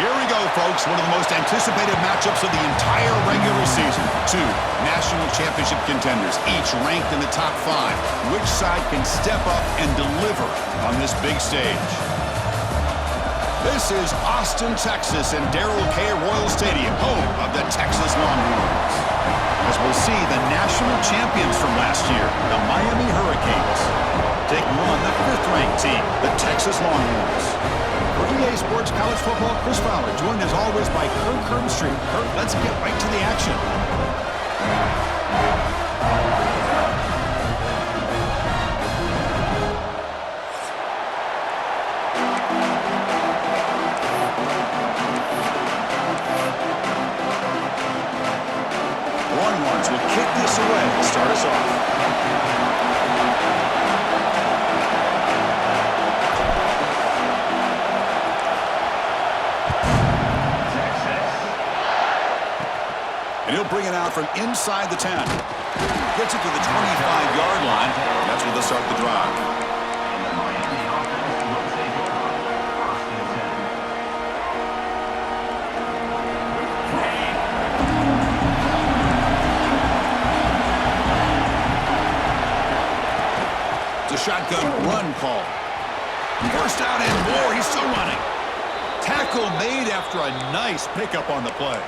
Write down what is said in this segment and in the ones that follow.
Here we go, folks. One of the most anticipated matchups of the entire regular season. Two national championship contenders, each ranked in the top 5. Which side can step up and deliver on this big stage? This is Austin, Texas, and Darrell K. Royal Stadium, home of the Texas Longhorns. As we'll see, the national champions from last year, the Miami Hurricanes, taking on the 5th-ranked team, the Texas Longhorns. For EA Sports College Football, Chris Fowler, joined as always by Kirk Herbstreit. Kirk, let's get right to the action. Longhorns will kick this away to start us off. And he'll bring it out from inside the 10. Gets it to the 25-yard line. That's where they'll start the drive. It's a shotgun run call. First down and more. He's still running. Tackle made after a nice pickup on the play.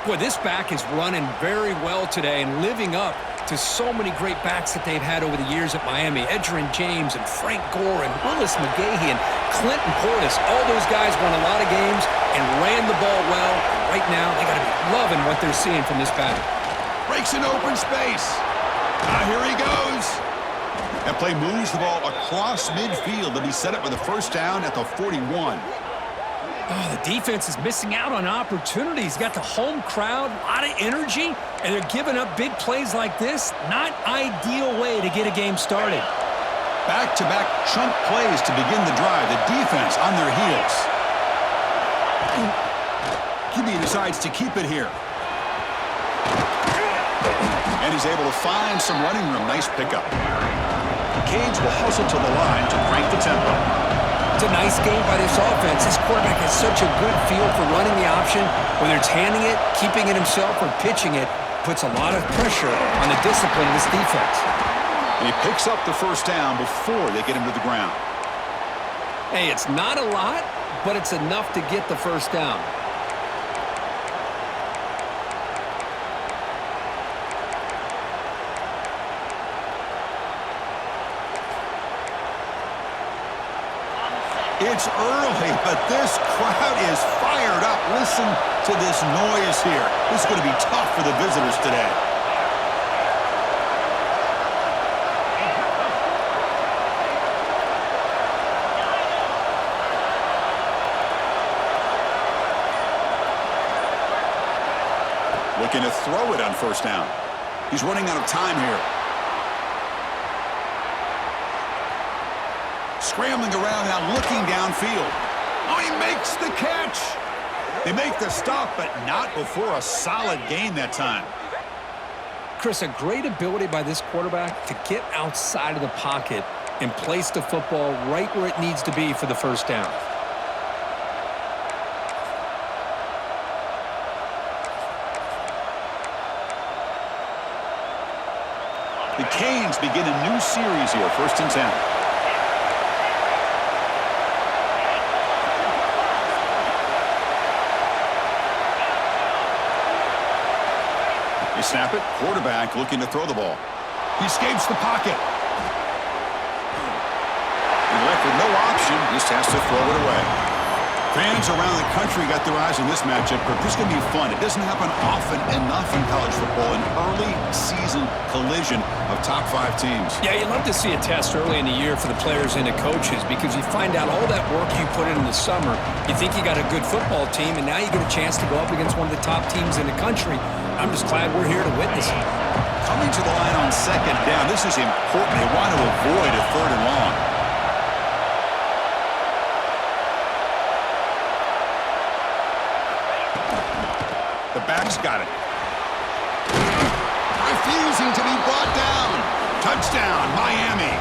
Boy, this back is running very well today and living up to so many great backs that they've had over the years at Miami. Edgerrin James and Frank Gore and Willis McGahee and Clinton Portis. All those guys won a lot of games and ran the ball well. Right now, they got to be loving what they're seeing from this back. Breaks an open space. Here he goes. That play moves the ball across midfield to be set up with a first down at the 41. Oh, the defense is missing out on opportunities. Got the home crowd, a lot of energy, and they're giving up big plays like this. Not ideal way to get a game started. Back-to-back chunk plays to begin the drive. The defense on their heels. QB decides to keep it here. And he's able to find some running room. Nice pickup. The Canes will hustle to the line to crank the tempo. It's a nice game by this offense. This quarterback has such a good feel for running the option. Whether it's handing it, keeping it himself, or pitching it, puts a lot of pressure on the discipline of this defense. And he picks up the first down before they get him to the ground. Hey, it's not a lot, but it's enough to get the first down. It's early, but this crowd is fired up. Listen to this noise here. This is going to be tough for the visitors today. Looking to throw it on first down. He's running out of time here. Scrambling around now, looking downfield. Oh, he makes the catch. They make the stop, but not before a solid gain that time. Chris, a great ability by this quarterback to get outside of the pocket and place the football right where it needs to be for the first down. The Canes begin a new series here, 1st and 10. They snap it. Quarterback looking to throw the ball. He escapes the pocket. He left with no option. Just has to throw it away. Fans around the country got their eyes on this matchup, but this is going to be fun. It doesn't happen often enough in college football, an early season collision of top 5 teams. Yeah, you'd love to see a test early in the year for the players and the coaches because you find out all that work you put in the summer. You think you got a good football team, and now you get a chance to go up against one of the top teams in the country. I'm just glad we're here to witness it. Coming to the line on second down, this is important. They want to avoid a 3rd and long. The back's got it. Refusing to be brought down. Touchdown, Miami.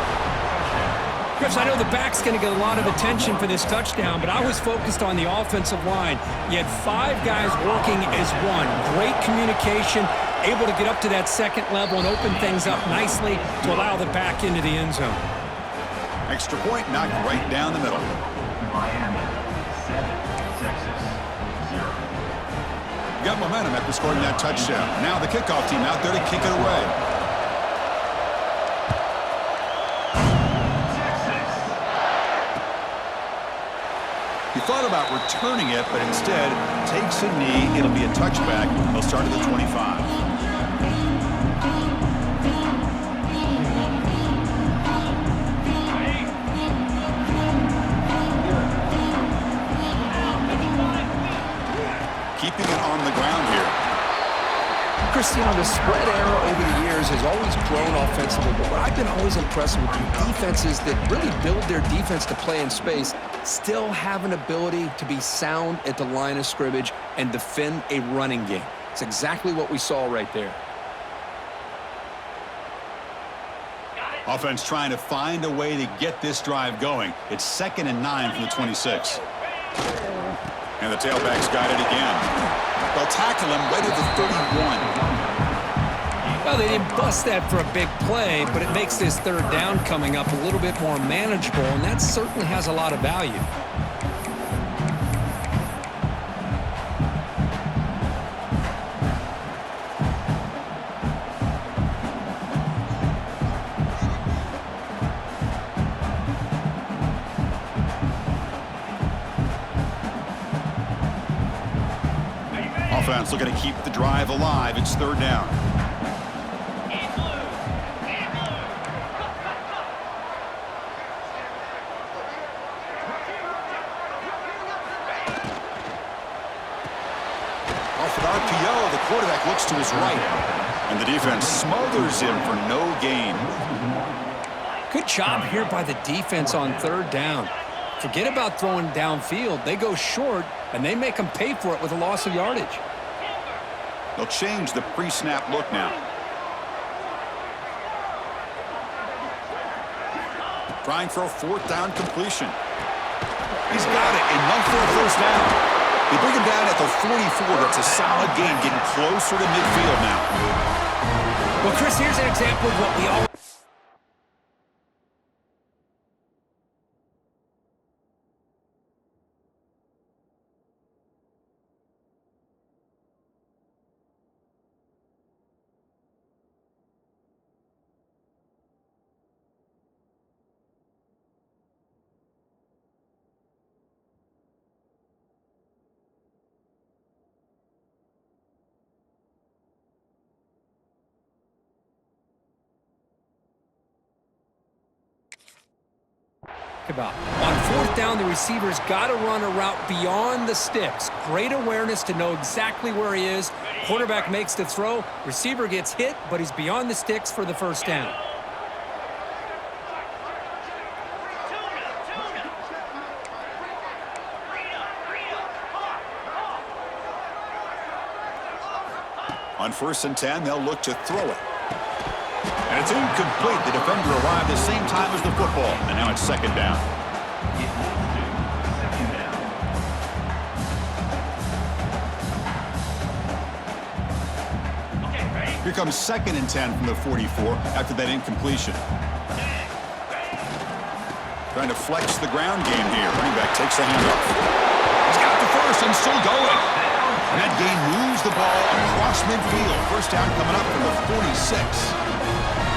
Chris, I know the back's going to get a lot of attention for this touchdown, but I was focused on the offensive line. You had 5 guys working as one. Great communication, able to get up to that second level and open things up nicely to allow the back into the end zone. Extra point knocked right down the middle. Miami 7, Texas 0. Got momentum after scoring that touchdown. Now the kickoff team out there to kick it away. He thought about returning it, but instead takes a knee. It'll be a touchback. They'll start at the 25. Keeping it on the ground here. Cristiano, the spread arrow over the years has always grown offensively, but what I've been always impressed with defenses that really build their defense to play in space still have an ability to be sound at the line of scrimmage and defend a running game. It's exactly what we saw right there. Offense trying to find a way to get this drive going. It's 2nd and 9 from the 26. And the tailback's got it again. They'll tackle him right at the 31. Well, they didn't bust that for a big play, but it makes this 3rd down coming up a little bit more manageable, and that certainly has a lot of value. Offense looking to keep the drive alive. It's 3rd down. Off an RPO, the quarterback looks to his right, and the defense smothers him for no gain. Good job here by the defense on 3rd down. Forget about throwing downfield. They go short, and they make them pay for it with a loss of yardage. They'll change the pre-snap look now. Trying for a 4th down completion. He's got it, enough for a 1st down. They bring him down at the 44. That's a solid gain, getting closer to midfield now. Well, Chris, here's an example of what we all... about. On 4th down, the receiver's got to run a route beyond the sticks. Great awareness to know exactly where he is. Quarterback makes the throw. Receiver gets hit, but he's beyond the sticks for the 1st down. On 1st and 10, they'll look to throw it. And it's incomplete. The defender arrived the same time as the football. And now it's 2nd down. Here comes 2nd and 10 from the 44 after that incompletion. Trying to flex the ground game here. Running back takes the handoff. He's got the 1st and still going. And that gain moves the ball across midfield. 1st down coming up from the 46.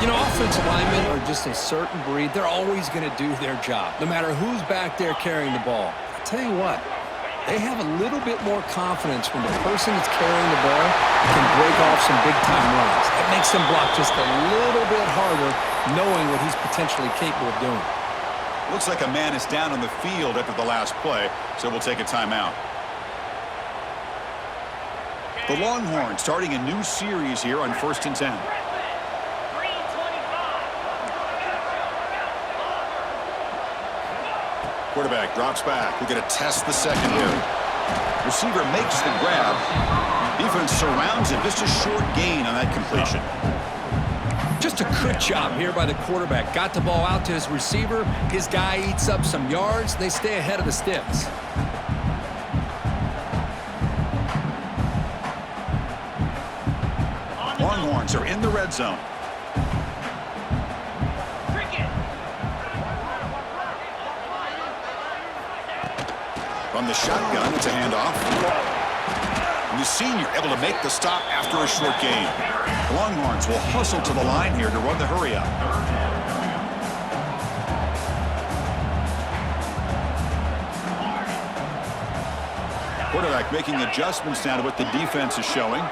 You know, offensive linemen are just a certain breed. They're always going to do their job, no matter who's back there carrying the ball. I tell you what, They have a little bit more confidence when the person that's carrying the ball can break off some big-time runs. That makes them block just a little bit harder, knowing what he's potentially capable of doing. Looks like a man is down on the field after the last play, so we'll take a timeout. The Longhorns starting a new series here on 1st and 10. Quarterback drops back. We're going to test the secondary. Receiver makes the grab. Defense surrounds him. Just a short gain on that completion. Just a good job here by the quarterback. Got the ball out to his receiver. His guy eats up some yards. They stay ahead of the sticks. Longhorns are in the red zone. From the shotgun, it's a handoff. And the senior able to make the stop after a short gain. Longhorns will hustle to the line here to run the hurry up. Quarterback making adjustments now to what the defense is showing.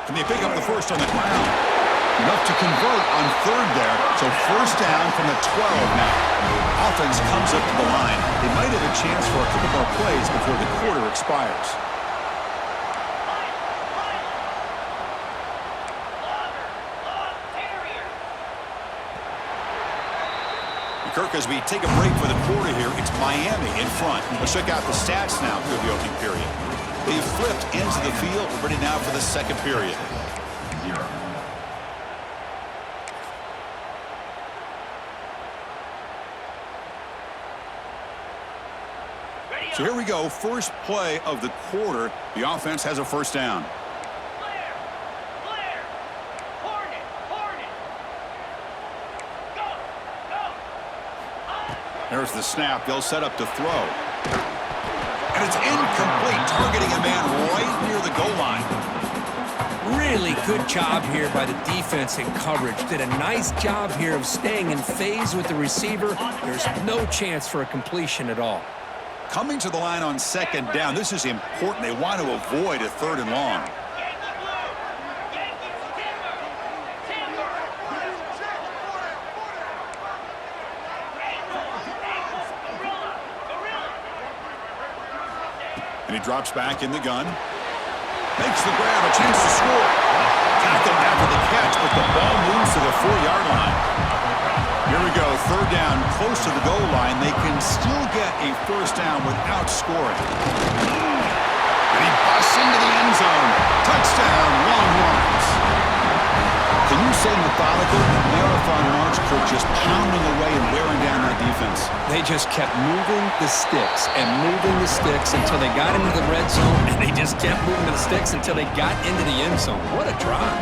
Can they pick up the first on the ground? Enough to convert on 3rd there. So 1st down from the 12 now. Offense comes up to the line. They might have a chance for a couple more plays before the quarter expires. Kirk, as we take a break for the quarter here, it's Miami in front. Let's check out the stats now through the opening period. They've flipped into the field. We're ready now for the second period. 0. So here we go. First play of the quarter. The offense has a 1st down. There's the snap. They'll set up to throw. And it's incomplete, targeting a man right near the goal line. Really good job here by the defense in coverage. Did a nice job here of staying in phase with the receiver. There's no chance for a completion at all. Coming to the line on 2nd down. This is important. They want to avoid a 3rd and long. And he drops back in the gun. Makes the grab, a chance to score. Tackled after the catch, but the ball moves to the 4-yard line. Here we go, 3rd down, close to the goal line. They can still get a 1st down without scoring. And he busts into the end zone. Touchdown, Longhorns. Can you say methodical? Marathon launch, Kirk, just pounding away and wearing down that defense. They just kept moving the sticks and moving the sticks until they got into the red zone, and they just kept moving the sticks until they got into the end zone. What a drive.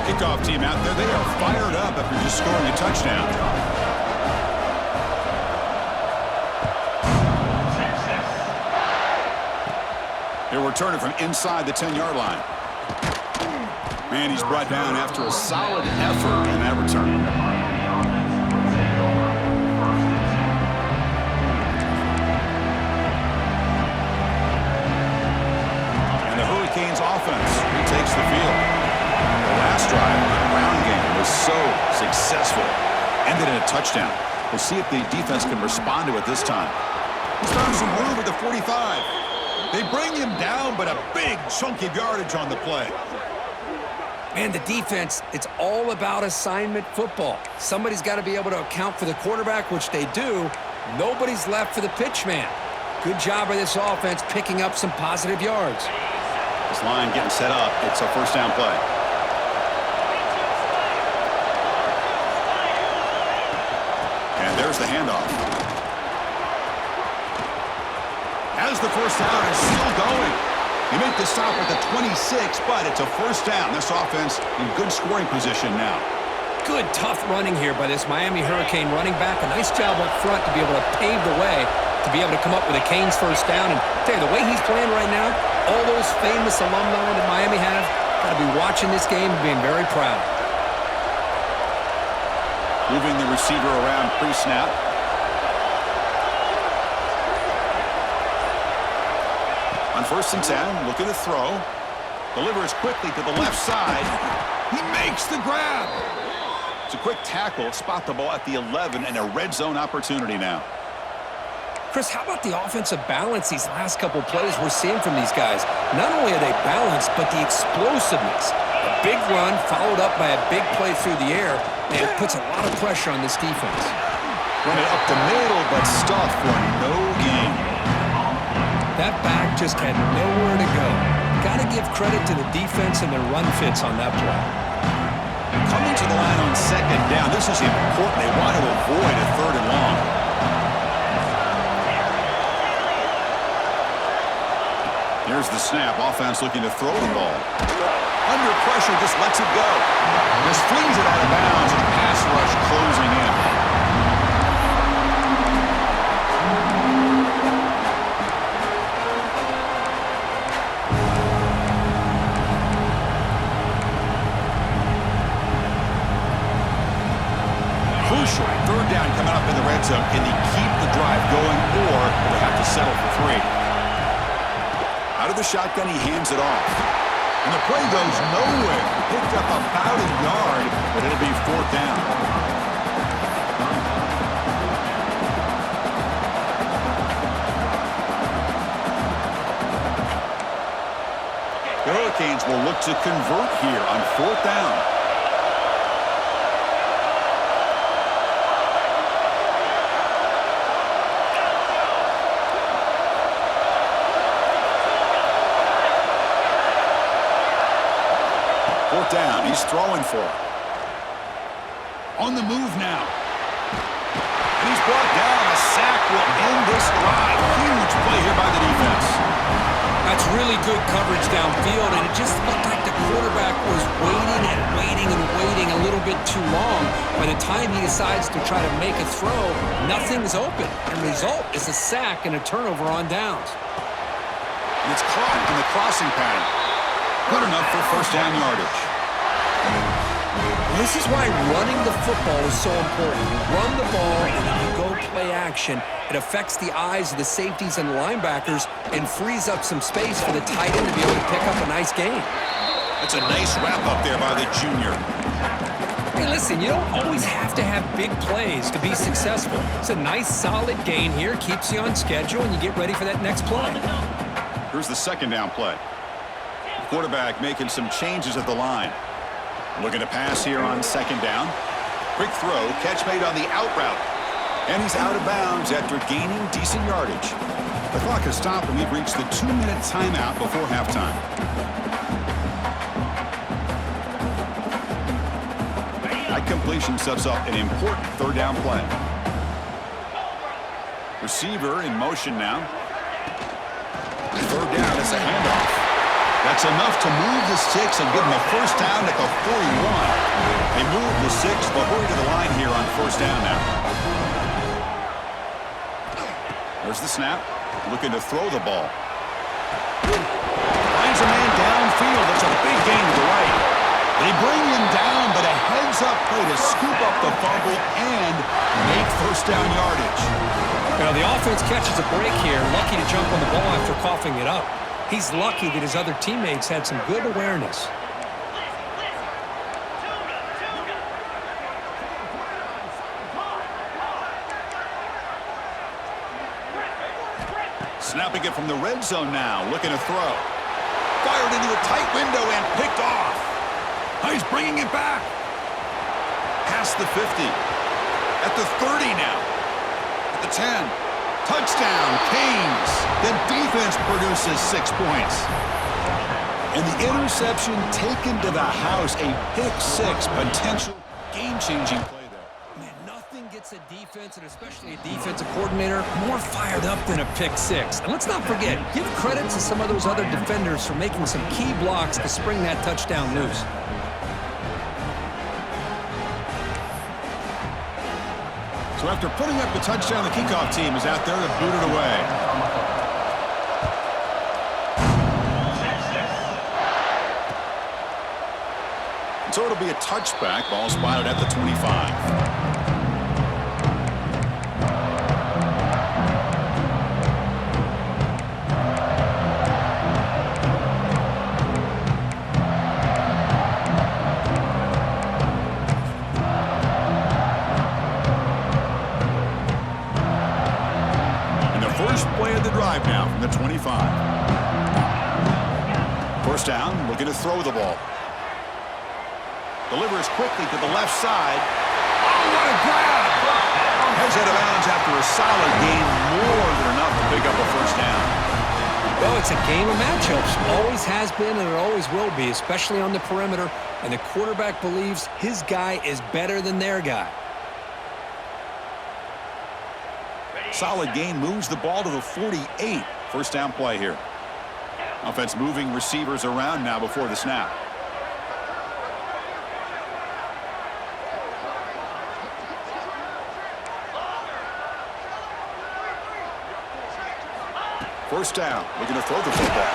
Kickoff team out there, they are fired up after just scoring a touchdown. They'll return it from inside the 10-yard line. And he's brought down after a solid effort in that return. And the Hurricanes offense retakes the field. The last drive, the ground game, was so successful. Ended in a touchdown. We'll see if the defense can respond to it this time. He's found some room at the 45. They bring him down, but a big chunk of yardage on the play. Man, the defense, it's all about assignment football. Somebody's got to be able to account for the quarterback, which they do. Nobody's left for the pitch man. Good job by this offense picking up some positive yards. This line getting set up. It's a 1st down play. And there's the handoff. As the 1st down is still going. He made the stop at the 26, but it's a 1st down. This offense in good scoring position now. Good, tough running here by this Miami Hurricane running back. A nice job up front to be able to pave the way, to be able to come up with a Canes 1st down. And I tell you, the way he's playing right now, all those famous alumni that Miami have, got to be watching this game and being very proud. Moving the receiver around pre-snap. On 1st and 10, looking to throw. Delivers quickly to the left side. He makes the grab. It's a quick tackle. Spot the ball at the 11 and a red zone opportunity now. Chris, how about the offensive balance these last couple plays we're seeing from these guys? Not only are they balanced, but the explosiveness. A big run followed up by a big play through the air, and it puts a lot of pressure on this defense. Run it up the middle, but stuffed for no gain. That back just had nowhere to go. Got to give credit to the defense and their run fits on that play. Coming to the line on 2nd down. This is important. They want to avoid a 3rd and long. Here's the snap. Offense looking to throw the ball. Under pressure, just lets it go. Just flings it out of bounds, and pass rush closing in. Crucial. 3rd down coming up in the red zone. Can they keep the drive going, or will they have to settle for 3? Out of the shotgun, he hands it off. And the play goes nowhere. Picked up about a yard, but it'll be 4th down. The Hurricanes will look to convert here on 4th down. Down. He's throwing for it. On the move now. And he's brought down. A sack will end this drive. Huge play here by the defense. That's really good coverage downfield, and it just looked like the quarterback was waiting and waiting and waiting a little bit too long. By the time he decides to try to make a throw, nothing's open. And the result is a sack and a turnover on downs. And it's caught in the crossing pattern. Good enough for 1st down yardage. This is why running the football is so important. You run the ball and then you go play action. It affects the eyes of the safeties and the linebackers and frees up some space for the tight end to be able to pick up a nice gain. That's a nice wrap up there by the junior. Hey, listen, you don't always have to have big plays to be successful. It's a nice, solid gain here, keeps you on schedule, and you get ready for that next play. Here's the 2nd down play. The quarterback making some changes at the line. Looking to pass here on 2nd down. Quick throw, catch made on the out route. And he's out of bounds after gaining decent yardage. The clock has stopped and we've reached the 2-minute timeout before halftime. That completion sets up an important 3rd down play. Receiver in motion now. 3rd down, it's a handoff. That's enough to move the sticks and give them a 1st down at the 41. They move the 6, but hurry to the line here on 1st down now. There's the snap. Looking to throw the ball. Finds a man downfield. That's a big gain to the right. They bring him down, but a heads-up play to scoop up the fumble and make 1st down yardage. Now, the offense catches a break here, lucky to jump on the ball after coughing it up. He's lucky that his other teammates had some good awareness. Snapping it from the red zone now, looking to throw. Fired into a tight window and picked off. He's bringing it back. Past the 50. At the 30 now. At the 10. Touchdown, Canes. The defense produces 6 points. And the interception taken to the house, a pick 6, potential game-changing play there. Man, nothing gets a defense, and especially a defensive coordinator, more fired up than a pick 6. And let's not forget, give credit to some of those other defenders for making some key blocks to spring that touchdown loose. So after putting up the touchdown, the kickoff team is out there to boot it away. So it'll be a touchback. Ball spotted at the 25. drive now from the 25. First down, looking to throw the ball. Delivers quickly to the left side. Oh, what a grab! Heads out of bounds after a solid gain, more than enough to pick up a first down. Well, it's a game of matchups. Always has been and it always will be, especially on the perimeter. And the quarterback believes his guy is better than their guy. Solid gain moves the ball to the 48. First down play here. Offense moving receivers around now before the snap. First down, looking to throw the football.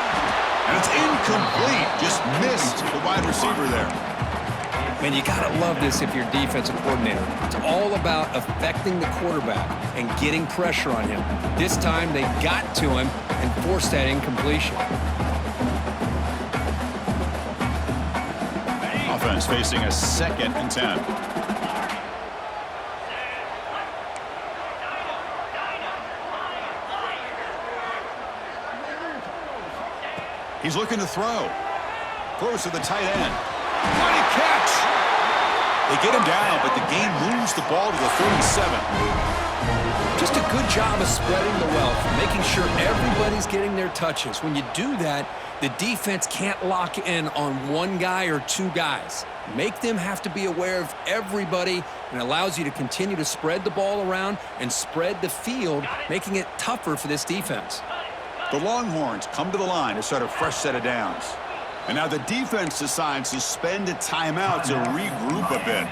And it's incomplete. Just missed the wide receiver there. Man, you got to love this if you're a defensive coordinator. It's all about affecting the quarterback and getting pressure on him. This time they got to him and forced that incompletion. Offense facing a 2nd and 10. He's looking to throw. Throws to the tight end. Mighty catch! They get him down, but the gain moves the ball to the 37. Just a good job of spreading the wealth, making sure everybody's getting their touches. When you do that, the defense can't lock in on one guy or two guys. Make them have to be aware of everybody, and allows you to continue to spread the ball around and spread the field, making it tougher for this defense. The Longhorns come to the line to start a fresh set of downs. And now the defense decides to spend a timeout to regroup a bit.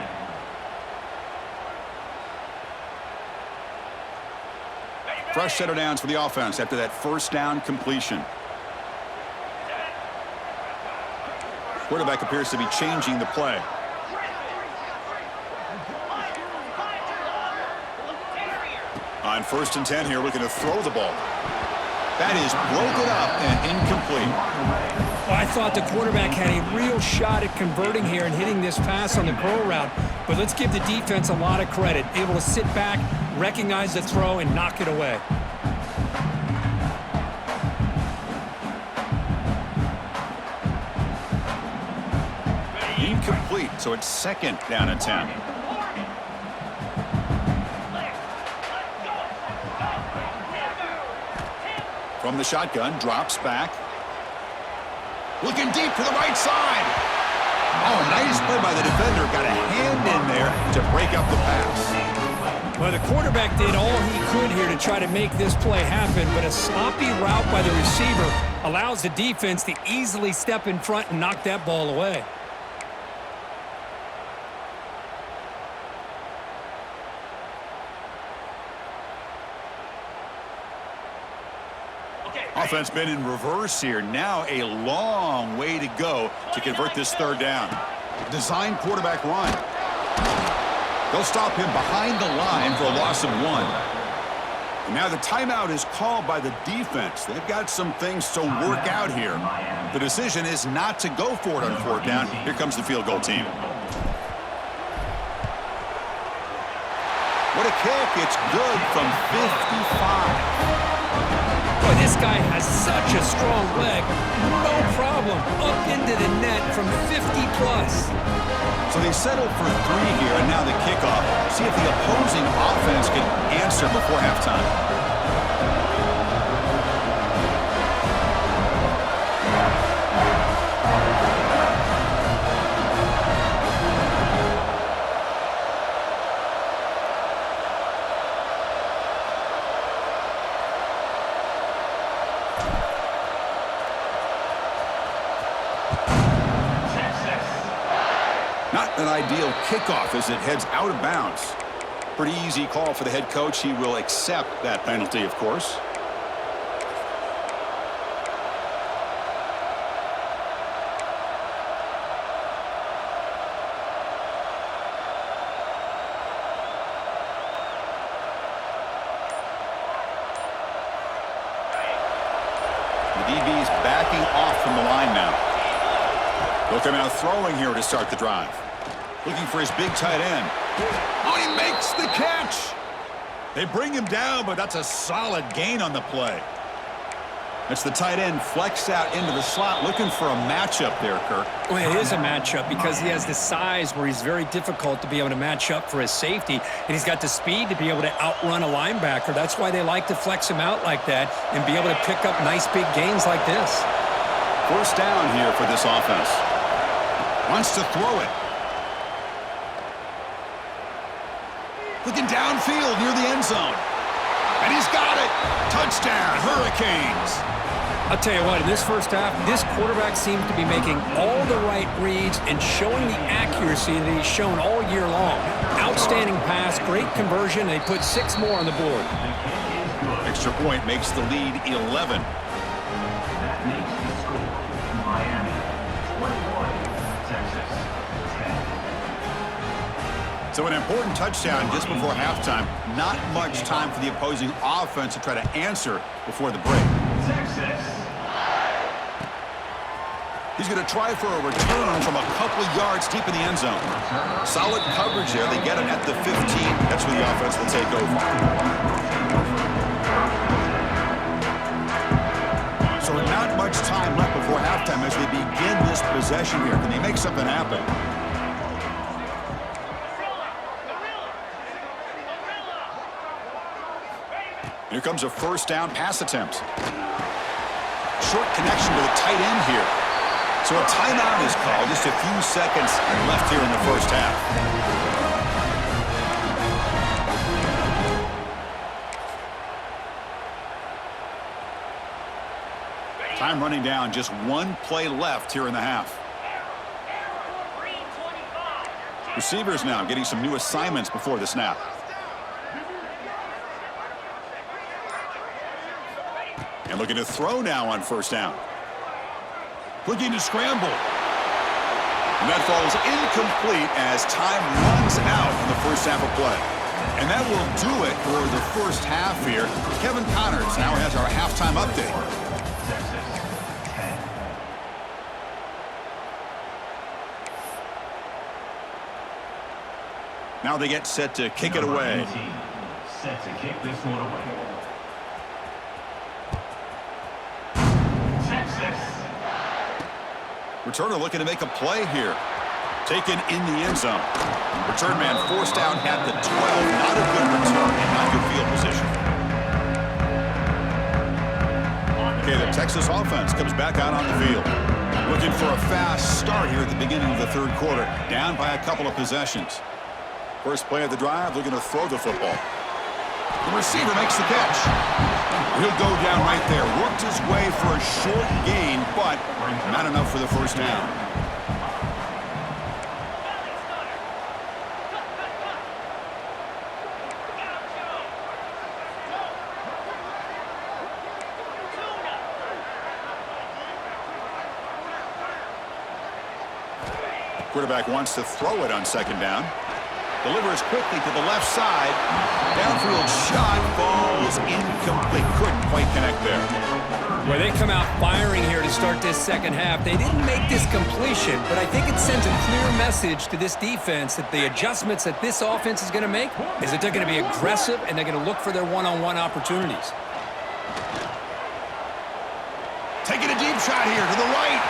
Fresh set of downs for the offense after that first down completion. Quarterback appears to be changing the play. On 1st and 10 here, looking to throw the ball. That is broken up and incomplete. Well, I thought the quarterback had a real shot at converting here and hitting this pass on the curl route. But let's give the defense a lot of credit. Able to sit back, recognize the throw, and knock it away. Incomplete, so it's 2nd down and 10. From the shotgun, drops back. Looking deep to the right side. Oh, nice play by the defender. Got a hand in there to break up the pass. Well, the quarterback did all he could here to try to make this play happen, but a sloppy route by the receiver allows the defense to easily step in front and knock that ball away. Offense been in reverse here. Now a long way to go to convert this 3rd down. Design quarterback run. They'll stop him behind the line for a loss of 1. And now the timeout is called by the defense. They've got some things to work out here. The decision is not to go for it on 4th down. Here comes the field goal team. What a kick. It's good from 55. Boy, this guy has such a strong leg. No problem. Up into the net from 50-plus. So they settled for 3 here, and now the kickoff. See if the opposing offense can answer before halftime. Not an ideal kickoff as it heads out of bounds. Pretty easy call for the head coach. He will accept that penalty, of course. The DB's backing off from the line now. They'll come out throwing here to start the drive. Looking for his big tight end. Oh, he makes the catch! They bring him down, but that's a solid gain on the play. It's the tight end flexed out into the slot, looking for a matchup there, Kirk. Well, it is a matchup because he has the size where he's very difficult to be able to match up for his safety, and he's got the speed to be able to outrun a linebacker. That's why they like to flex him out like that and be able to pick up nice big gains like this. First down here for this offense. Wants to throw it. Looking downfield near the end zone. And he's got it. Touchdown, Hurricanes. I'll tell you what, in this first half, this quarterback seems to be making all the right reads and showing the accuracy that he's shown all year long. Outstanding pass, great conversion. They put 6 more on the board. Extra point makes the lead 11. That makes the score Miami 21, Texas 10. So an important touchdown just before halftime. Not much time for the opposing offense to try to answer before the break. Texas. He's going to try for a return from a couple of yards deep in the end zone. Solid coverage there. They get it at the 15. That's where the offense will take over. So not much time left before halftime as they begin this possession here. Can they make something happen? Here comes a first down pass attempt. Short connection to the tight end here. So a timeout is called. Just a few seconds left here in the first half. Time running down. Just one play left here in the half. Receivers now getting some new assignments before the snap. And looking to throw now on first down. Looking to scramble. And that falls incomplete as time runs out in the first half of play. And that will do it for the first half here. Kevin Connors now has our halftime update. Texas 10. Now they get set to kick it away. Number 18, set to kick this one away. Texas. Returner looking to make a play here. Taken in the end zone. Return man forced out at the 12. Not a good return and not good field position. Okay, the Texas offense comes back out on the field. Looking for a fast start here at the beginning of the third quarter. Down by a couple of possessions. First play of the drive, looking to throw the football. The receiver makes the catch. He'll go down right there. Worked his way for a short gain, but not enough for the first down. Quarterback wants to throw it on second down. Delivers quickly to the left side. Downfield shot falls incomplete. Couldn't quite connect there. Well, they come out firing here to start this second half. They didn't make this completion, but I think it sends a clear message to this defense that the adjustments that this offense is going to make is that they're going to be aggressive and they're going to look for their one-on-one opportunities. Taking a deep shot here to the right.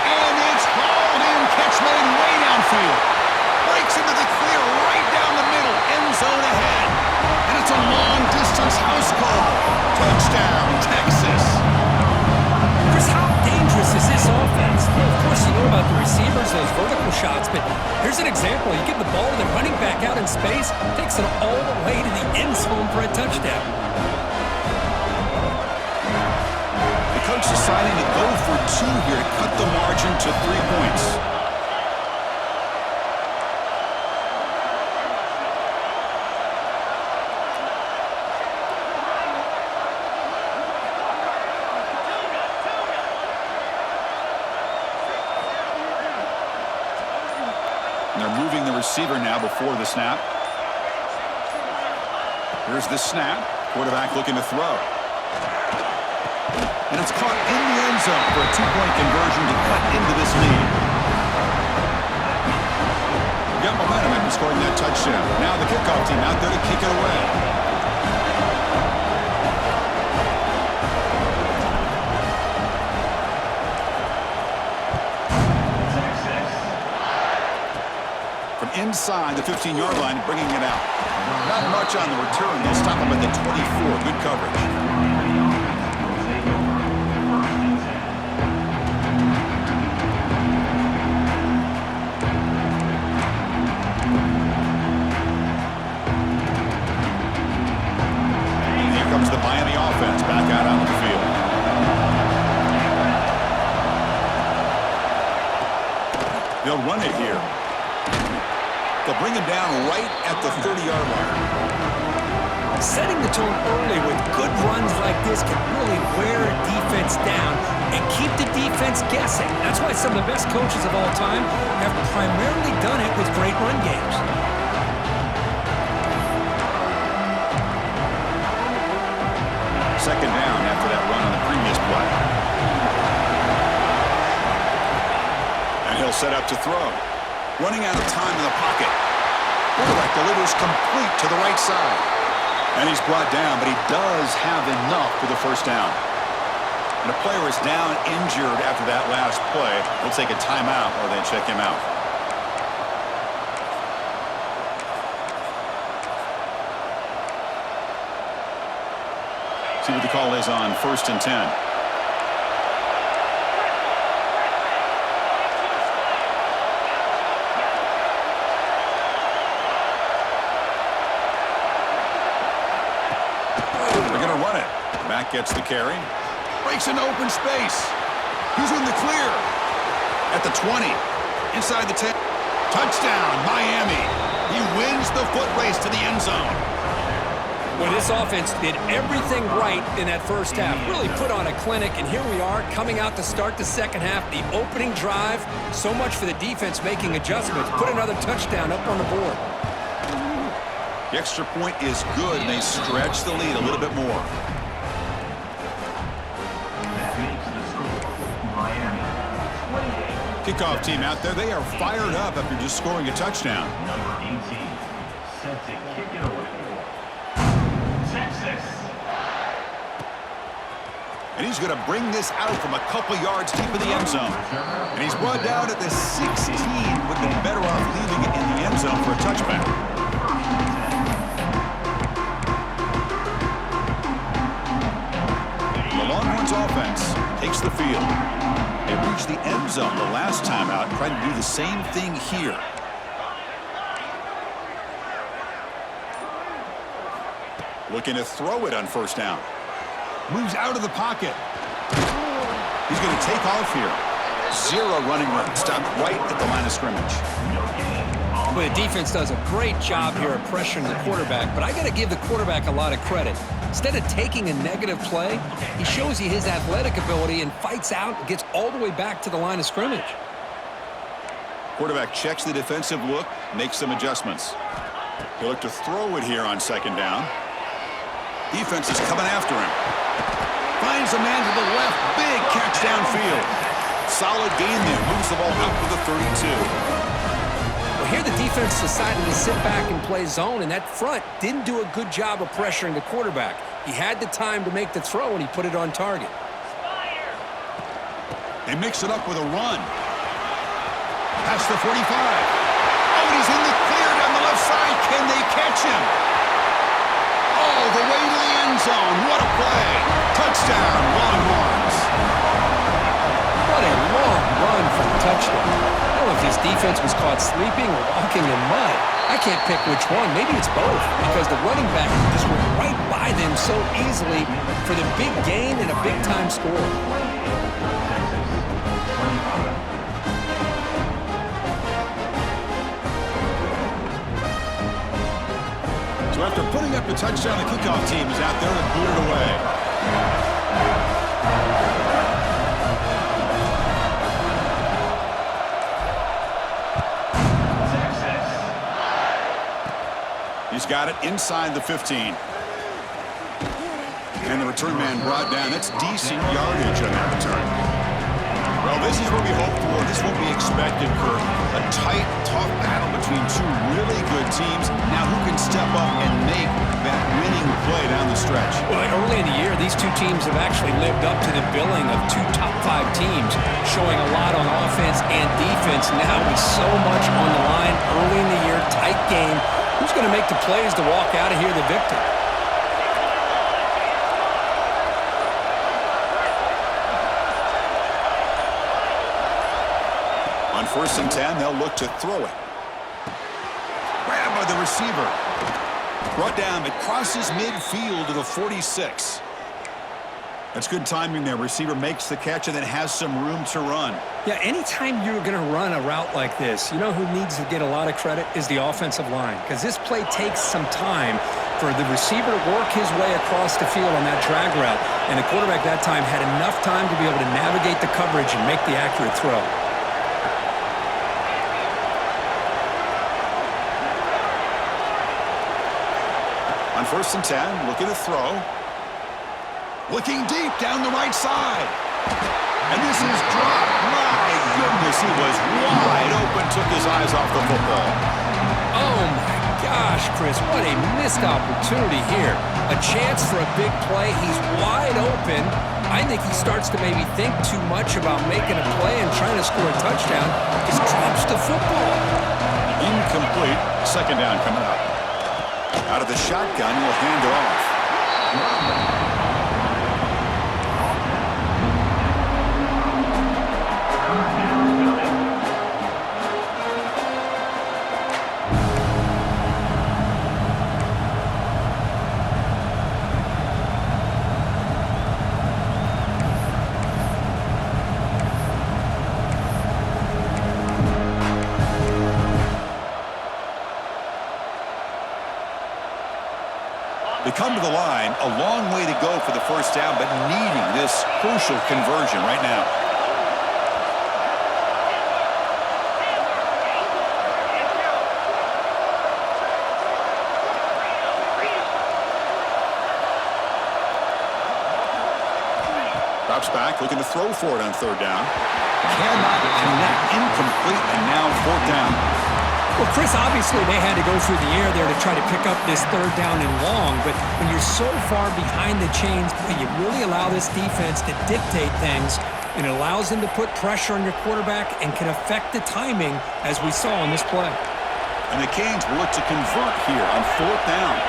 And it's hauled in. Catch made way downfield. Breaks into the clear right down the middle. End zone ahead. And it's a long-distance house call. Touchdown, Texas. Chris, how dangerous is this offense? Well, of course, you know about the receivers, those vertical shots, but here's an example. You give the ball to the running back out in space, takes it all the way to the end zone for a touchdown. The coach deciding to go for 2 here to cut the margin to 3 points. They're moving the receiver now before the snap. Here's the snap. Quarterback looking to throw. And it's caught in the end zone for a 2-point conversion to cut into this lead. Got momentum after scoring that touchdown. Now the kickoff team out there to kick it away. inside the 15-yard line, bringing it out. Not much on the return. They'll stop him at the 24. Good coverage. Comes the Miami offense back out on the field. They'll run it here. They'll bring him down right at the 30-yard line. Setting the tone early with good runs like this can really wear a defense down and keep the defense guessing. That's why some of the best coaches of all time have primarily done it with great run games. Second down after that run on the previous play. And he'll set up to throw. Running out of time in the pocket. Quarterback delivers complete to the right side. And he's brought down, but he does have enough for the first down. And a player is down injured after that last play. They'll take a timeout or they check him out. See what the call is on 1st and 10. They're going to run it. Mack gets the carry. Breaks into open space. He's in the clear. At the 20. Inside the 10. Touchdown, Miami. He wins the foot race to the end zone. Well, this offense did everything right in that first half. Really put on a clinic, and here we are coming out to start the second half. The opening drive, so much for the defense making adjustments. Put another touchdown up on the board. The extra point is good, and they stretch the lead a little bit more. That makes the score Miami 28. Kickoff team out there, they are fired up after just scoring a touchdown. Number 18, set to kick it away. Texas. And he's going to bring this out from a couple yards deep in the end zone. And he's brought down at the 16. Would have been better off leaving it in the end zone for a touchback. The Longhorns offense takes the field. They reached the end zone the last time out, trying to do the same thing here. Looking to throw it on first down. Moves out of the pocket. He's going to take off here. Zero running room. Stopped right at the line of scrimmage. Well, the defense does a great job here of pressuring the quarterback, but I got to give the quarterback a lot of credit. Instead of taking a negative play, he shows you his athletic ability and fights out and gets all the way back to the line of scrimmage. Quarterback checks the defensive look, makes some adjustments. He'll look to throw it here on second down. Defense is coming after him. Finds a man to the left. Big catch downfield. Solid gain there. Moves the ball out to the 32. Well, here the defense decided to sit back and play zone, and that front didn't do a good job of pressuring the quarterback. He had the time to make the throw, and he put it on target. They mix it up with a run. Past the 45. Oh, and he's in the clear down the left side. Can they catch him? All the way to the end zone. What a play. Touchdown, Longhorns. What a long run for the touchdown. I don't know if his defense was caught sleeping or walking in mud. I can't pick which one. Maybe it's both, because the running back just went right by them so easily for the big gain and a big-time score. So after putting up a touchdown, the kickoff team is out there to boot it away. He's got it inside the 15. And the return man brought down. That's decent yardage on that return. Well, this is what we hope for. This won't be expected, Kurt. A tight, tough battle between two really good teams. Now who can step up and make that winning play down the stretch? Well, early in the year, these two teams have actually lived up to the billing of two top-5 teams, showing a lot on offense and defense. Now with so much on the line early in the year, tight game, who's going to make the plays to walk out of here the victor? On 1st and 10, they'll look to throw it. Grabbed by the receiver. Brought down. It crosses midfield to the 46. That's good timing there. Receiver makes the catch and then has some room to run. Yeah, anytime you're going to run a route like this, you know who needs to get a lot of credit is the offensive line, because this play takes some time for the receiver to work his way across the field on that drag route, and the quarterback that time had enough time to be able to navigate the coverage and make the accurate throw. On 1st and 10, looking to throw. Looking deep down the right side. And this is dropped. My goodness, he was wide open, took his eyes off the football. Oh, my gosh, Chris, what a missed opportunity here. A chance for a big play. He's wide open. I think he starts to maybe think too much about making a play and trying to score a touchdown. Just drops the football. Incomplete. 2nd down coming up. Out of the shotgun, will hand it off. They come to the line, a long way to go for the 1st down, but needing this crucial conversion right now. Drops back, looking to throw for it on 3rd down. Cannot connect, incomplete, and now 4th down. Well, Chris, obviously they had to go through the air there to try to pick up this 3rd down and long, but when you're so far behind the chains, you really allow this defense to dictate things, and it allows them to put pressure on your quarterback and can affect the timing, as we saw on this play. And the Canes will look to convert here on 4th down.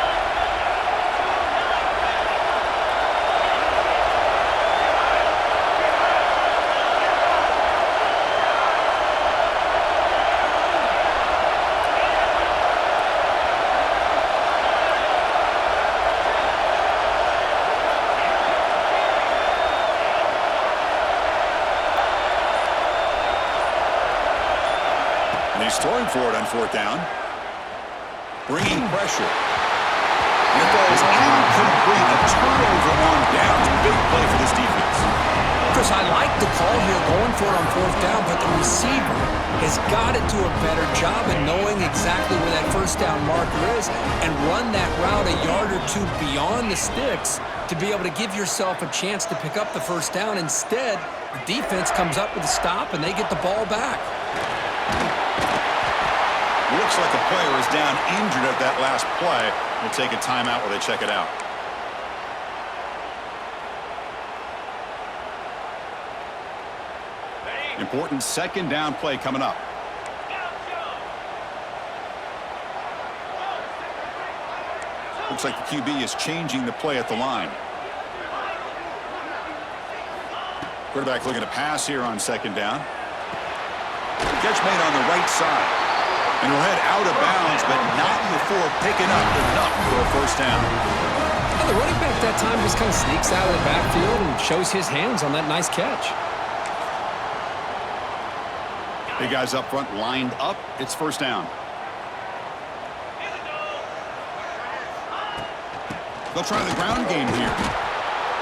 He's throwing for it on 4th down. Bringing pressure. And it falls incomplete. A turnover on downs. Big play for this defense. Chris, I like the call here going for it on 4th down, but the receiver has got to do a better job of knowing exactly where that 1st down marker is and run that route a yard or two beyond the sticks to be able to give yourself a chance to pick up the 1st down. Instead, the defense comes up with a stop and they get the ball back. Looks like a player is down injured at that last play. We'll take a timeout while they check it out. Important 2nd down play coming up. Looks like the QB is changing the play at the line. Quarterback looking to pass here on 2nd down. Catch made on the right side. And he'll head out of bounds, but not before picking up enough for a 1st down. Well, the running back that time just kind of sneaks out of the backfield and shows his hands on that nice catch. Big guys up front lined up. It's 1st down. They'll try the ground game here.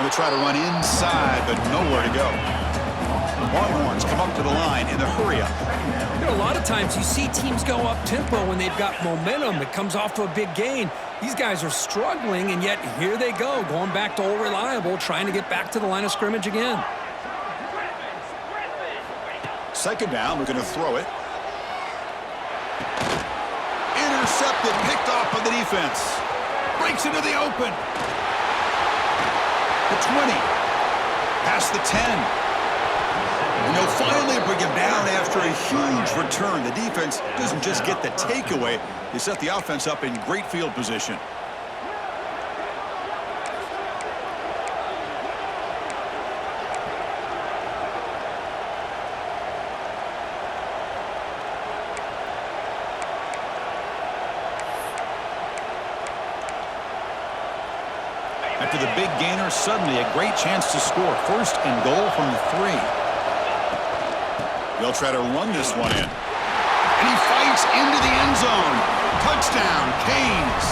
Going to try to run inside, but nowhere to go. Longhorns come up to the line in a hurry-up. You know, a lot of times you see teams go up-tempo when they've got momentum. It comes off to a big gain. These guys are struggling, and yet here they go, going back to old reliable, trying to get back to the line of scrimmage again. second down, we're going to throw it. Intercepted, picked off by the defense. Breaks into the open. The 20. Past the 10. And they'll finally bring him down after a huge return. The defense doesn't just get the takeaway. They set the offense up in great field position. After the big gainer, suddenly a great chance to score. First and goal from the 3. They'll try to run this one in. And he fights into the end zone. Touchdown, Canes.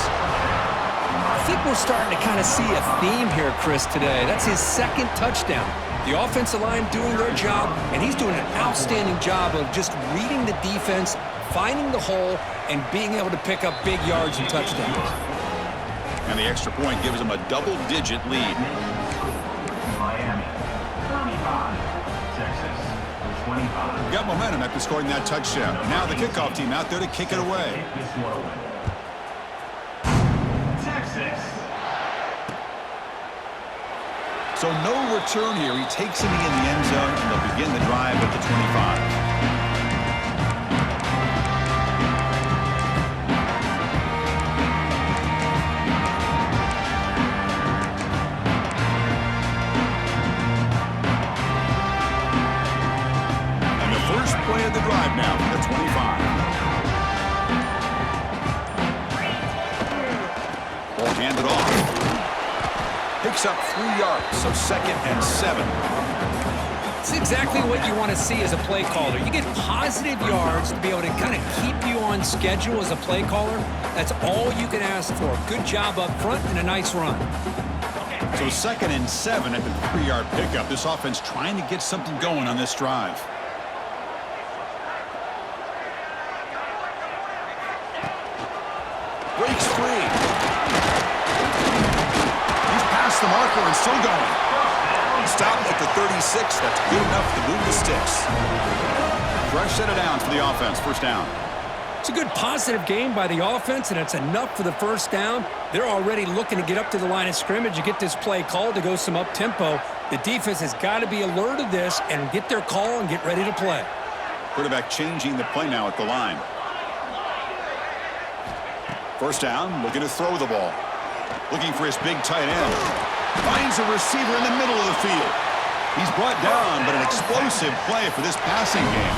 I think we're starting to kind of see a theme here, Chris, today. That's his second touchdown. The offensive line doing their job, and he's doing an outstanding job of just reading the defense, finding the hole, and being able to pick up big yards and touchdowns. And the extra point gives them a double-digit lead. Miami, 35. Texas, 25. Got momentum after scoring that touchdown. Now the kickoff team out there to kick it away. Texas. So no return here. He takes it in the end zone, and they'll begin the drive at the 25. Play of the drive now from the 25. Ball handed off. Picks up 3 yards, so second and 7. It's exactly what you want to see as a play caller. You get positive yards to be able to kind of keep you on schedule as a play caller. That's all you can ask for. Good job up front and a nice run. So second and 7 at the 3-yard pickup. This offense trying to get something going on this drive. Breaks free. He's past the marker and still going. Stopped at the 36. That's good enough to move the sticks. Fresh set of downs for the offense. First down. It's a good positive game by the offense, and it's enough for the first down. They're already looking to get up to the line of scrimmage and get this play called to go some up-tempo. The defense has got to be alert of this and get their call and get ready to play. Quarterback changing the play now at the line. First down, looking to throw the ball. Looking for his big tight end. Finds a receiver in the middle of the field. He's brought down, but an explosive play for this passing game.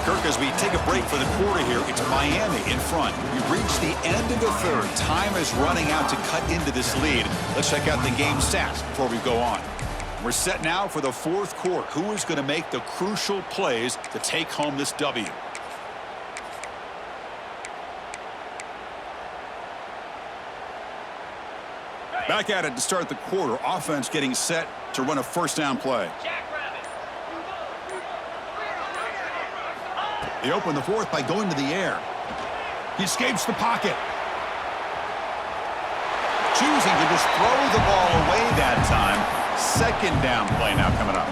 Kirk, as we take a break for the quarter here, it's Miami in front. We've reached the end of the third. Time is running out to cut into this lead. Let's check out the game stats before we go on. We're set now for the fourth quarter. Who is going to make the crucial plays to take home this W? Back at it to start the quarter. Offense getting set to run a first down play. They open the fourth by going to the air. He escapes the pocket. Choosing to just throw the ball away that time. Second down play now coming up.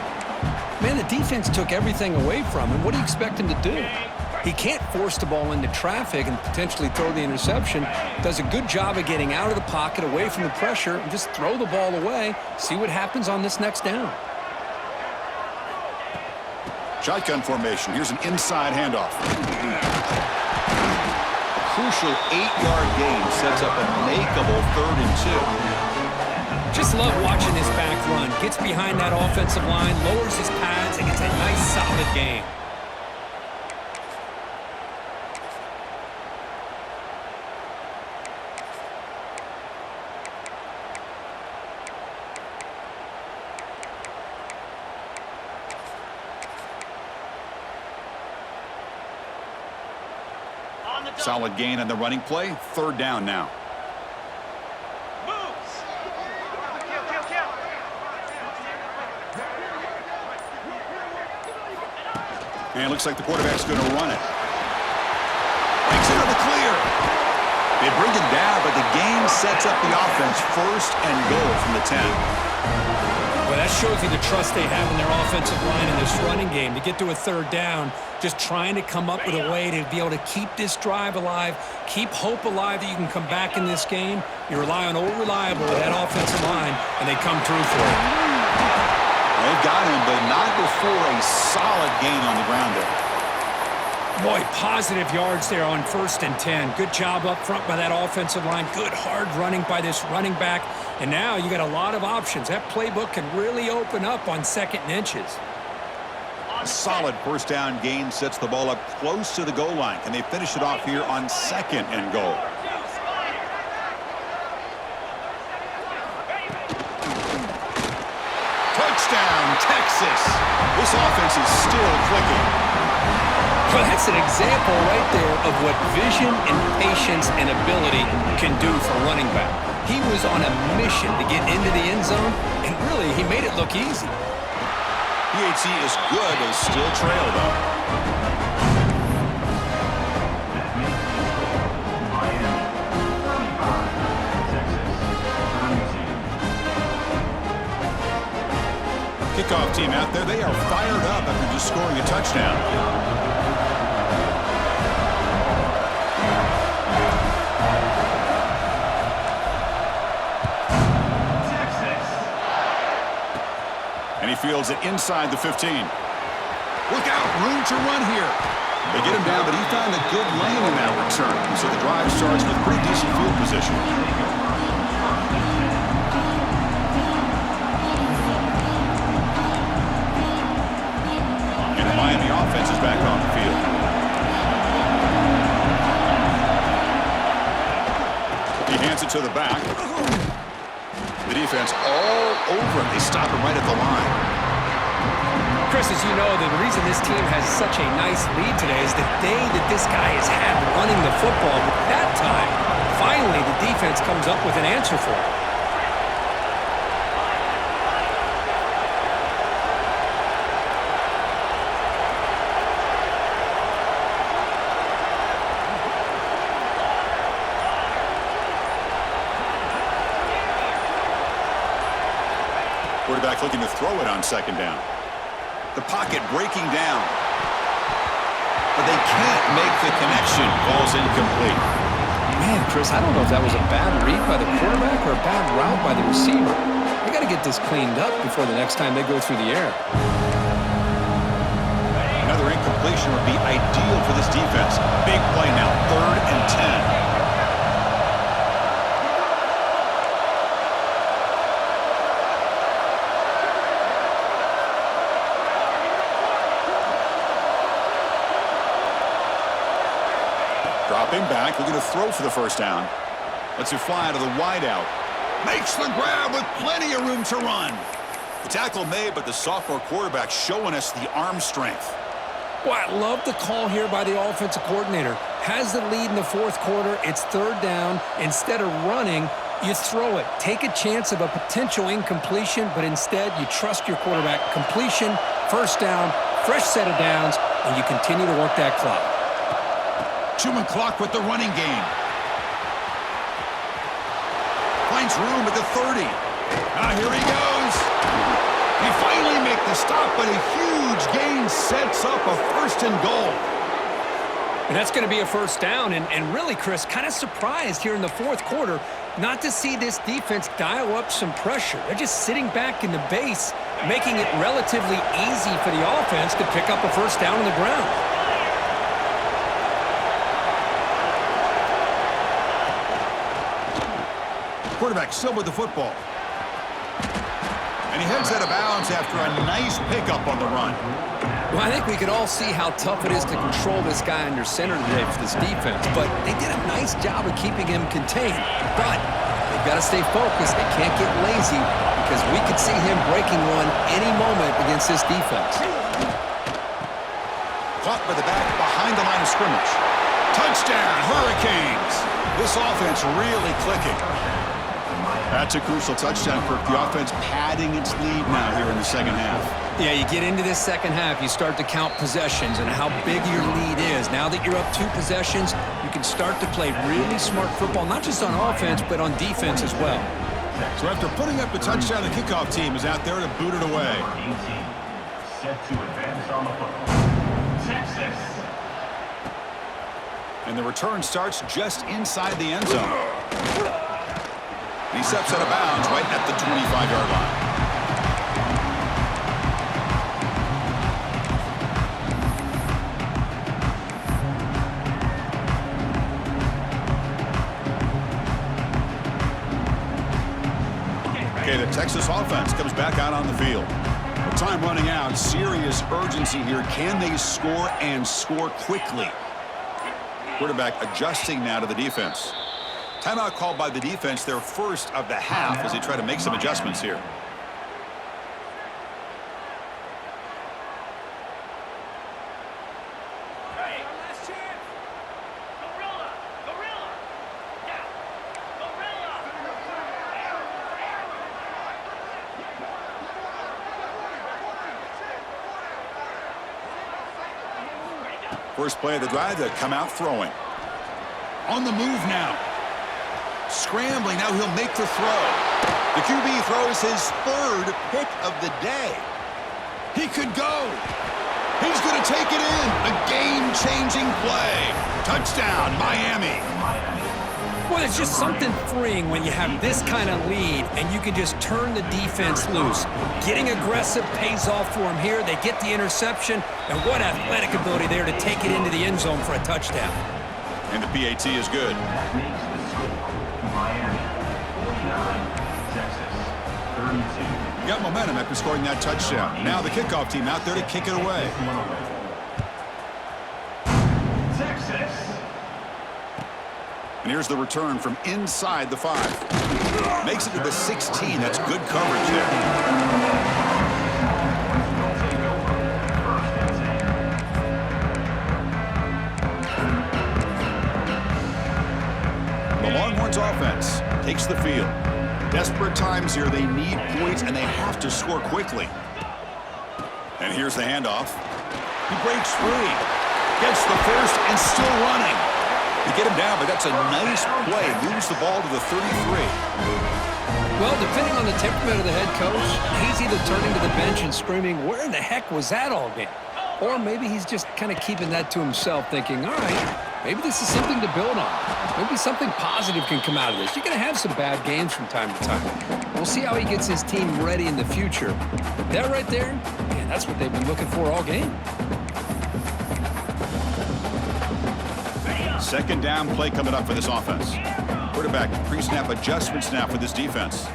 Man, the defense took everything away from him. What do you expect him to do? He can't force the ball into traffic and potentially throw the interception. Does a good job of getting out of the pocket, away from the pressure, and just throw the ball away. See what happens on this next down. Shotgun formation. Here's an inside handoff. A crucial 8-yard gain sets up a makeable 3rd and 2. Just love watching this back run. Gets behind that offensive line, lowers his pads, and gets a nice, solid gain. Solid gain on the running play. 3rd down now. And it looks like the quarterback's going to run it. Breaks into the clear. They bring it down, but the gain sets up the offense first and goal from the 10. Well, that shows you the trust they have in their offensive line in this running game. To get to a third down, just trying to come up with a way to be able to keep this drive alive, keep hope alive that you can come back in this game. You rely on old reliable with that offensive line, and they come through for it. They've got him, but not before a solid gain on the ground there. Boy, positive yards there on 1st and 10. Good job up front by that offensive line. Good hard running by this running back. And now you got a lot of options. That playbook can really open up on 2nd and inches. A solid first down gain sets the ball up close to the goal line. Can they finish it off here on 2nd and goal? Touchdown, Texas. This offense is still clicking. Well, that's an example right there of what vision and patience and ability can do for running back. He was on a mission to get into the end zone, and really, he made it look easy. PAT is good, but still trail, though. Miami. 35. Texas. 32. Kickoff team out there, they are fired up after just scoring a touchdown. And he fields it inside the 15. Look out, room to run here. They get him down, but he found a good lane in that return. So the drive starts with pretty decent field position. And the Miami offense is back on the field. He hands it to the back. The defense all over him. They stop him right at the line. Chris, as you know, the reason this team has such a nice lead today is the day that this guy has had running the football. But that time, finally, the defense comes up with an answer for it. Quarterback looking to throw it on 2nd down. The pocket breaking down. But they can't make the connection. Ball's incomplete. Man, Chris, I don't know if that was a bad read by the quarterback or a bad route by the receiver. They got to get this cleaned up before the next time they go through the air. Another incompletion would be ideal for this defense. Big play now, 3rd and 10. Dropping back, looking to throw for the 1st down. Lets it fly out of the wideout. Makes the grab with plenty of room to run. The tackle made, but the sophomore quarterback showing us the arm strength. Well, I love the call here by the offensive coordinator. Has the lead in the 4th quarter. It's 3rd down. Instead of running, you throw it. Take a chance of a potential incompletion, but instead you trust your quarterback. Completion, 1st down, fresh set of downs, and you continue to work that clock. Chewing clock with the running game. Finds room at the 30. Here he goes. He finally makes the stop, but a huge gain sets up a 1st and goal. And that's going to be a 1st down. And really, Chris, kind of surprised here in the 4th quarter not to see this defense dial up some pressure. They're just sitting back in the base, making it relatively easy for the offense to pick up a 1st down on the ground. Quarterback still with the football. And he heads out of bounds after a nice pickup on the run. Well, I think we can all see how tough it is to control this guy under center today for this defense. But they did a nice job of keeping him contained. But they've got to stay focused. They can't get lazy because we could see him breaking one any moment against this defense. Caught by the back behind the line of scrimmage. Touchdown, Hurricanes. This offense really clicking. That's a crucial touchdown for the offense padding its lead now here in the 2nd half. Yeah, you get into this second half, you start to count possessions and how big your lead is. Now that you're up 2 possessions, you can start to play really smart football, not just on offense, but on defense as well. So after putting up the touchdown, the kickoff team is out there to boot it away. Number 18, set to advance on the football. Texas. And the return starts just inside the end zone. He steps out of bounds right at the 25-yard line. Okay, the Texas offense comes back out on the field. With time running out, serious urgency here. Can they score and score quickly? Quarterback adjusting now to the defense. Timeout called by the defense, their first of the half, as they try to make some adjustments here. First play of the drive, they come out throwing. On the move now. Scrambling, now he'll make the throw. The QB throws his 3rd pick of the day. He could go. He's going to take it in. A game-changing play. Touchdown, Miami. Well, it's just something freeing when you have this kind of lead and you can just turn the defense loose. Getting aggressive pays off for them here. They get the interception, and what athletic ability there to take it into the end zone for a touchdown. And the PAT is good. That makes the score. Miami 49, Texas 32. Got momentum after scoring that touchdown. Now the kickoff team out there to kick it away. Texas. And here's the return from inside the 5. Makes it to the 16. That's good coverage there. The Longhorns offense takes the field. Desperate times here. They need points, and they have to score quickly. And here's the handoff. He breaks free. Gets the first and still running. They get him down, but that's a nice play. Moves the ball to the 33. Well, depending on the temperament of the head coach, he's either turning to the bench and screaming, where in the heck was that all game? Or maybe he's just kind of keeping that to himself, thinking, all right, maybe this is something to build on. Maybe something positive can come out of this. You're going to have some bad games from time to time. We'll see how he gets his team ready in the future. But that right there, man, that's what they've been looking for all game. Second down play coming up for this offense. Quarterback pre-snap adjustments now for this defense.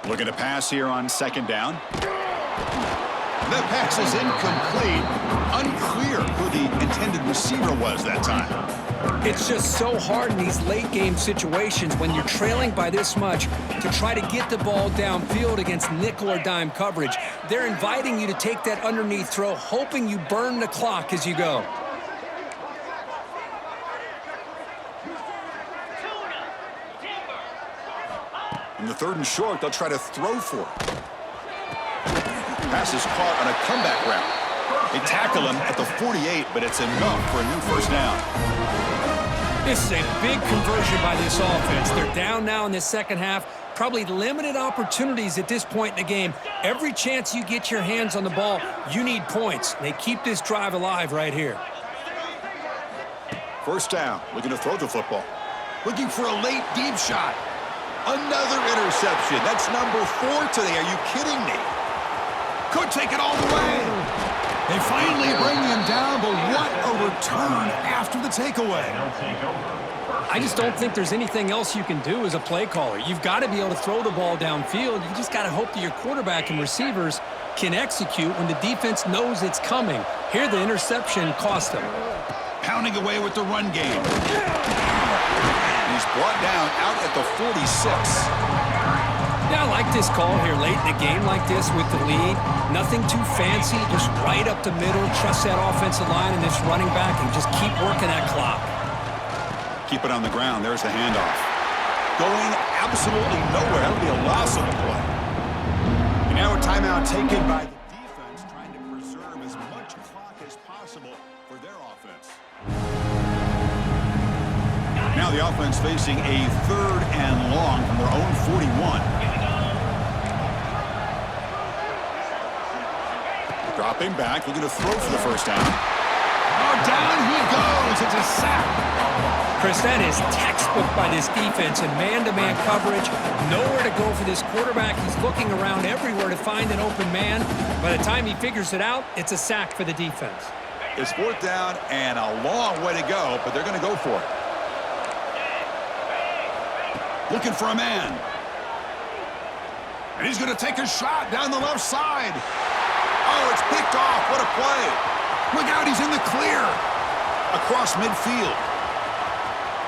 Looking to pass here on second down. The pass is incomplete. Unclear who the intended receiver was that time. It's just so hard in these late-game situations when you're trailing by this much to try to get the ball downfield against nickel or dime coverage. They're inviting you to take that underneath throw, hoping you burn the clock as you go. In the 3rd and short, they'll try to throw for it. Pass is caught on a comeback route. They tackle him at the 48, but it's enough for a new first down. This is a big conversion by this offense. They're down now in the second half. Probably limited opportunities at this point in the game. Every chance you get your hands on the ball, you need points. They keep this drive alive right here. First down, looking to throw the football. Looking for a late deep shot. Another interception. That's number 4 today. Are you kidding me? Could take it all the way. They finally bring him down, but what a return after the takeaway. I just don't think there's anything else you can do as a play caller. You've got to be able to throw the ball downfield. You just got to hope that your quarterback and receivers can execute when the defense knows it's coming. Here, the interception cost him. Pounding away with the run game. He's brought down out at the 46. Yeah, I like this call here late in a game like this with the lead. Nothing too fancy, just right up the middle. Trust that offensive line and this running back and just keep working that clock. Keep it on the ground. There's the handoff. Going absolutely nowhere. That'll be a loss of the play. And now a timeout taken by the defense, trying to preserve as much clock as possible for their offense. Now the offense facing a 3rd and long from their own 41. Dropping back, looking to throw for the first down. Oh, down he goes. It's a sack. Chris, that is textbook by this defense and man-to-man coverage. Nowhere to go for this quarterback. He's looking around everywhere to find an open man. By the time he figures it out, it's a sack for the defense. It's 4th down and a long way to go, but they're going to go for it. Looking for a man. And he's going to take a shot down the left side. Oh, it's picked off. What a play. Look out, he's in the clear. Across midfield.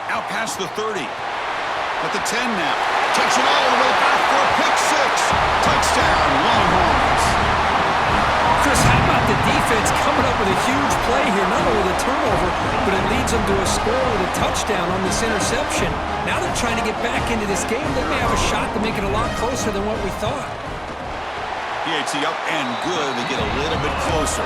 Out past the 30. At the 10 now. Takes it all the way back for a pick 6. Touchdown, Longhorns. Chris, how about the defense coming up with a huge play here? Not only the turnover, but it leads them to a score with a touchdown on this interception. Now they're trying to get back into this game. They may have a shot to make it a lot closer than what we thought. ight up and good. They get a little bit closer.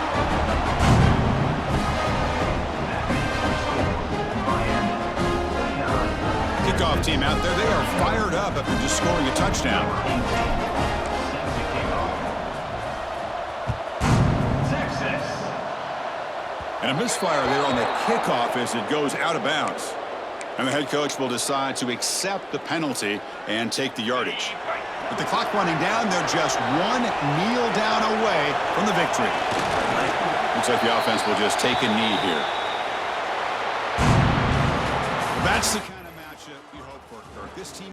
Kickoff team out there. They are fired up after just scoring a touchdown. And a misfire there on the kickoff as it goes out of bounds. And the head coach will decide to accept the penalty and take the yardage. With the clock running down, they're just one kneel down away from the victory. Looks like the offense will just take a knee here. That's the kind of matchup we hope for, Kirk. This team